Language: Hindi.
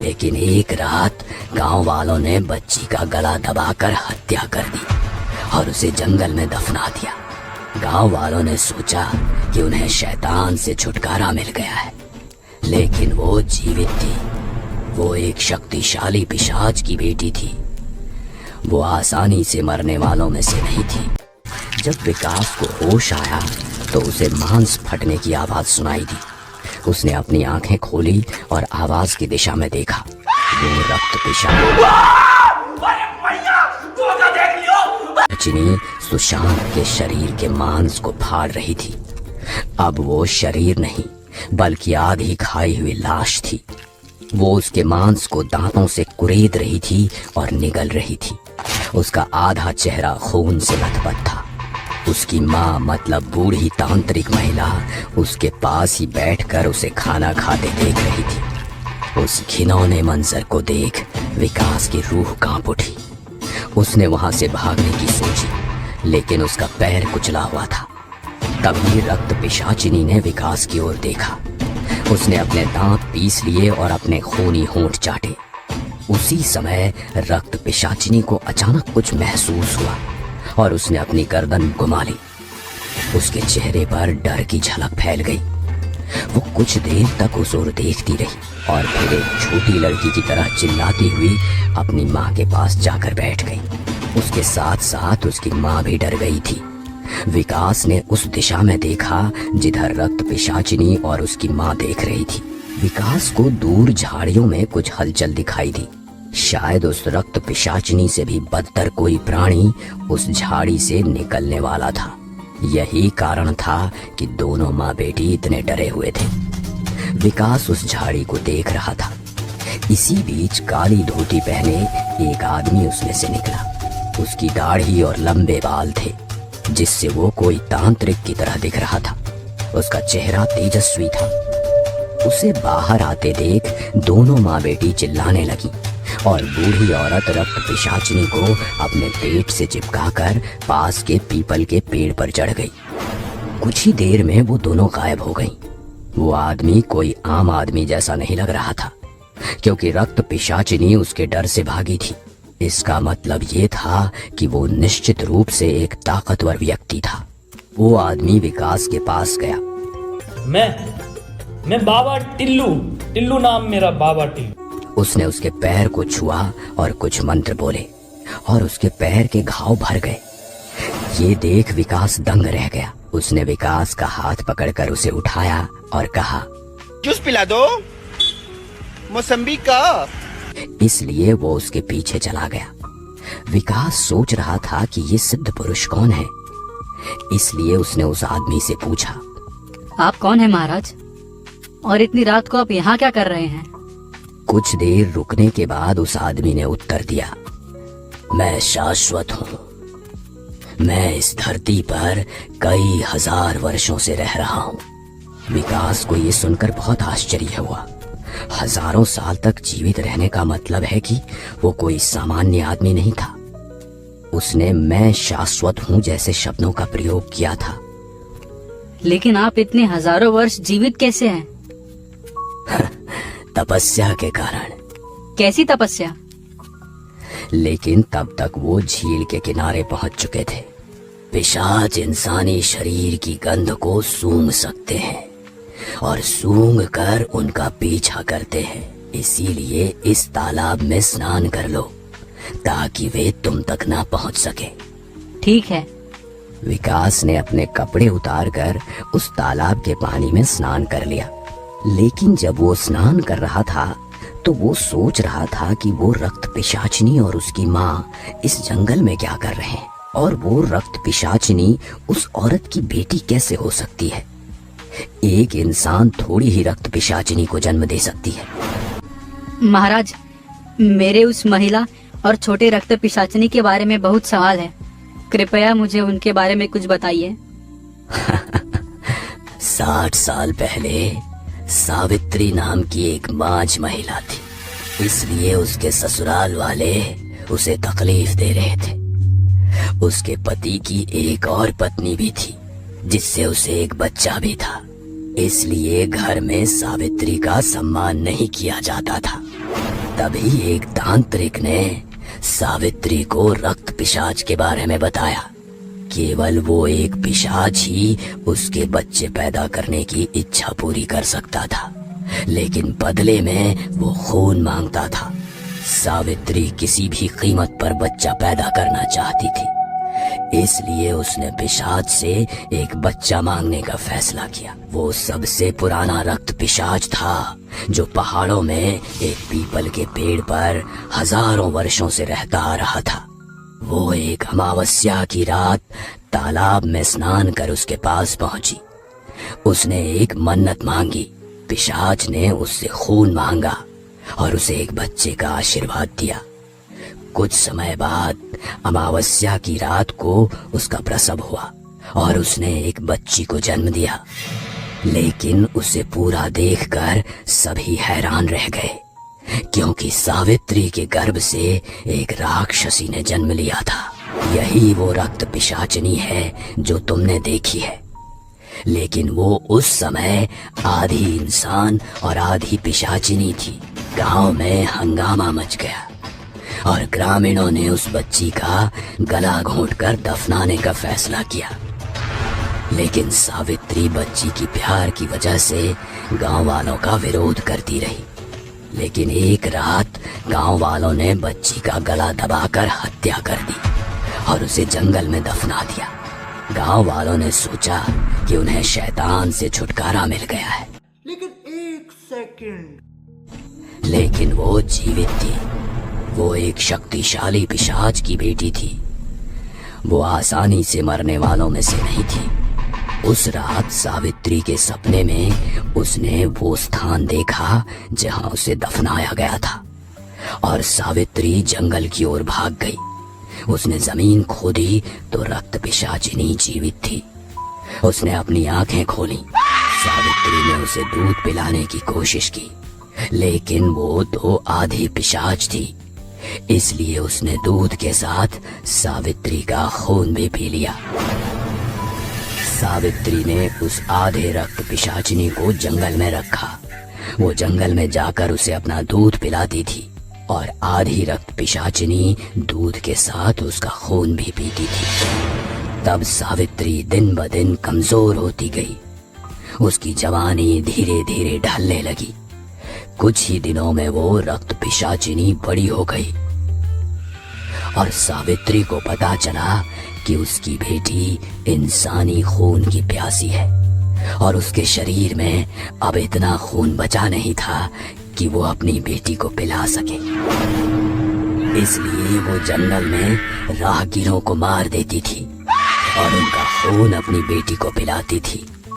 लेकिन एक रात गांव वालों ने बच्ची का गला दबाकर हत्या कर दी और उसे जंगल में दफना दिया। गांव वालों ने सोचा कि उन्हें शैतान से छुटकारा मिल गया है, लेकिन वो जीवित थी। वो एक शक्तिशाली पिशाच की बेटी थी। वो आसानी से मरने वालों में से नहीं थी। जब विकास को होश आया तो उसे मांस फटने की आवाज सुनाई दी। उसने अपनी आंखें खोली और आवाज की दिशा में देखा। वो रक्त पिशाच चिनी सुशांत के शरीर के मांस को फाड़ रही थी। अब वो शरीर नहीं बल्कि आधी खाई हुई लाश थी। वो उसके मांस को दांतों से कुरेद रही थी और निगल रही थी। उसका आधा चेहरा खून से लथपथ था। उसकी माँ मतलब बूढ़ी तांत्रिक महिला उसके पास ही बैठकर उसे खाना खाते देख रही थी। उस घिनौने मंजर को देख विकास की रूह कांप उठी। उसने वहां से भागने की सोची, लेकिन उसका पैर कुचला हुआ था। तभी रक्त पिशाचिनी ने विकास की ओर देखा। उसने अपने दांत पीस लिए और अपने खूनी होंठ चाटे। उसी समय रक्त पिशाचिनी को अचानक कुछ महसूस हुआ और उसने अपनी गर्दन घुमा ली। उसके चेहरे पर डर की झलक फैल गई। वो कुछ देर तक उस ओर देखती रही और फिर एक छोटी लड़की की तरह चिल्लाती हुई अपनी माँ के पास जाकर बैठ गई। उसके साथ साथ उसकी माँ भी डर गई थी। विकास ने उस दिशा में देखा जिधर रक्त पिशाचिनी और उसकी माँ देख रही थी। विकास को दूर झाड़ियों में कुछ हलचल दिखाई दी। शायद उस रक्त पिशाचिनी से भी बदतर कोई प्राणी उस झाड़ी से निकलने वाला था। यही कारण था कि दोनों माँ बेटी इतने डरे हुए थे। विकास उस झाड़ी को देख रहा था। इसी बीच काली धोती पहने एक आदमी उसमें से निकला। उसकी दाढ़ी और लंबे बाल थे, जिससे वो कोई तांत्रिक की तरह दिख रहा था। उसका चेहरा तेजस्वी था। उसे बाहर आते देख दोनों माँ बेटी चिल्लाने लगी और बूढ़ी औरत रक्त पिशाचिनी को अपने पेट से चिपकाकर पास के पीपल के पेड़ पर चढ़ गई। कुछ ही देर में वो दोनों गायब हो गईं। वो आदमी कोई आम आदमी जैसा नहीं लग रहा था, क्योंकि रक्त पिशाचिनी उसके डर से भागी थी। इसका मतलब ये था कि वो निश्चित रूप से एक ताकतवर व्यक्ति था। वो आदमी विकास के पास गया। मैं बाबा टिल्लू नाम मेरा, बाबा टिल्लू। उसने उसके पैर को छुआ और कुछ मंत्र बोले और उसके पैर के घाव भर गए। ये देख विकास दंग रह गया। उसने विकास का हाथ पकड़कर उसे उठाया और कहा, जूस पिला दो, मौसम्बी का। इसलिए वो उसके पीछे चला गया। विकास सोच रहा था कि ये सिद्ध पुरुष कौन है, इसलिए उसने उस आदमी से पूछा, आप कौन है महाराज, और इतनी रात को आप यहाँ क्या कर रहे हैं? कुछ देर रुकने के बाद उस आदमी ने उत्तर दिया, मैं शाश्वत हूँ। मैं इस धरती पर कई हजार वर्षों से रह रहा हूँ। विकास को ये सुनकर बहुत आश्चर्य हुआ। हजारों साल तक जीवित रहने का मतलब है कि वो कोई सामान्य आदमी नहीं था। उसने मैं शाश्वत हूँ जैसे शब्दों का प्रयोग किया था। लेकिन आप इतने हजारों वर्ष जीवित कैसे हैं? तपस्या के कारण। कैसी तपस्या? लेकिन तब तक वो झील के किनारे पहुंच चुके थे। पिशाच इंसानी शरीर की गंध को सूंघ सकते हैं और सूंघ कर उनका पीछा करते हैं। इसीलिए इस तालाब में स्नान कर लो ताकि वे तुम तक ना पहुंच सके। ठीक है। विकास ने अपने कपड़े उतारकर उस तालाब के पानी में स्नान कर लिया। लेकिन जब वो स्नान कर रहा था तो वो सोच रहा था कि वो रक्त पिशाचिनी और उसकी माँ इस जंगल में क्या कर रहे हैं, और वो रक्त पिशाचिनी उस औरत की बेटी कैसे हो सकती है। एक इंसान थोड़ी ही रक्त पिशाचिनी को जन्म दे सकती है। महाराज, मेरे उस महिला और छोटे रक्त पिशाचिनी के बारे में बहुत सवाल है। कृपया मुझे उनके बारे में कुछ बताइए। 60 साल पहले सावित्री नाम की एक मांझ महिला थी, इसलिए उसके ससुराल वाले उसे तकलीफ दे रहे थे। उसके पति की एक और पत्नी भी थी, जिससे उसे एक बच्चा भी था। इसलिए घर में सावित्री का सम्मान नहीं किया जाता था। तभी एक तांत्रिक ने सावित्री को रक्त पिशाच के बारे में बताया। केवल वो एक पिशाच ही उसके बच्चे पैदा करने की इच्छा पूरी कर सकता था, लेकिन बदले में वो खून मांगता था। सावित्री किसी भी कीमत पर बच्चा पैदा करना चाहती थी, इसलिए उसने पिशाच से एक बच्चा मांगने का फैसला किया। वो सबसे पुराना रक्त पिशाच था जो पहाड़ों में एक पीपल के पेड़ पर हजारों वर्षों से रहता आ रहा था। वो एक अमावस्या की रात तालाब में स्नान कर उसके पास पहुंची। उसने एक मन्नत मांगी। पिशाच ने उससे खून मांगा और उसे एक बच्चे का आशीर्वाद दिया। कुछ समय बाद अमावस्या की रात को उसका प्रसव हुआ और उसने एक बच्ची को जन्म दिया, लेकिन उसे पूरा देखकर सभी हैरान रह गए, क्योंकि सावित्री के गर्भ से एक राक्षसी ने जन्म लिया था। यही वो रक्त पिशाचिनी है जो तुमने देखी है, लेकिन वो उस समय आधी इंसान और आधी पिशाचिनी थी। गांव में हंगामा मच गया और ग्रामीणों ने उस बच्ची का गला घोंटकर दफनाने का फैसला किया, लेकिन सावित्री बच्ची की प्यार की वजह से गांव वालों का विरोध करती रही। लेकिन एक रात गांव वालों ने बच्ची का गला दबाकर हत्या कर दी और उसे जंगल में दफना दिया। गांव वालों ने सोचा कि उन्हें शैतान से छुटकारा मिल गया है, लेकिन वो जीवित थी। वो एक शक्तिशाली पिशाच की बेटी थी। वो आसानी से मरने वालों में से नहीं थी। उस रात सावित्री के सपने में उसने वो स्थान देखा जहां उसे दफनाया गया था और सावित्री जंगल की ओर भाग गई। उसने जमीन खोदी तो रक्त पिशाचिनी जीवित थी। उसने अपनी आंखें खोली। सावित्री ने उसे दूध पिलाने की कोशिश की, लेकिन वो तो आधी पिशाच थी, इसलिए उसने दूध के साथ सावित्री का खून भी पी लिया। सावित्री ने उस आधे रक्त पिशाचिनी को जंगल में रखा। वो जंगल में जाकर उसे अपना दूध पिलाती थी और आधी रक्त पिशाचिनी दूध के साथ उसका खून भी पीती थी। तब सावित्री दिन ब दिन कमजोर होती गई। उसकी जवानी धीरे धीरे ढलने लगी। कुछ ही दिनों में वो रक्त पिशाचिनी बड़ी हो गई और सावित्री को पता चला कि उसकी बेटी इंसानी खून की प्यासी है और उसके शरीर में अब इतना खून बचा नहीं था कि वो अपनी बेटी को पिला सके। इसलिए वो जंगल में राहगीरों को मार देती थी और उनका खून अपनी बेटी को पिलाती थी।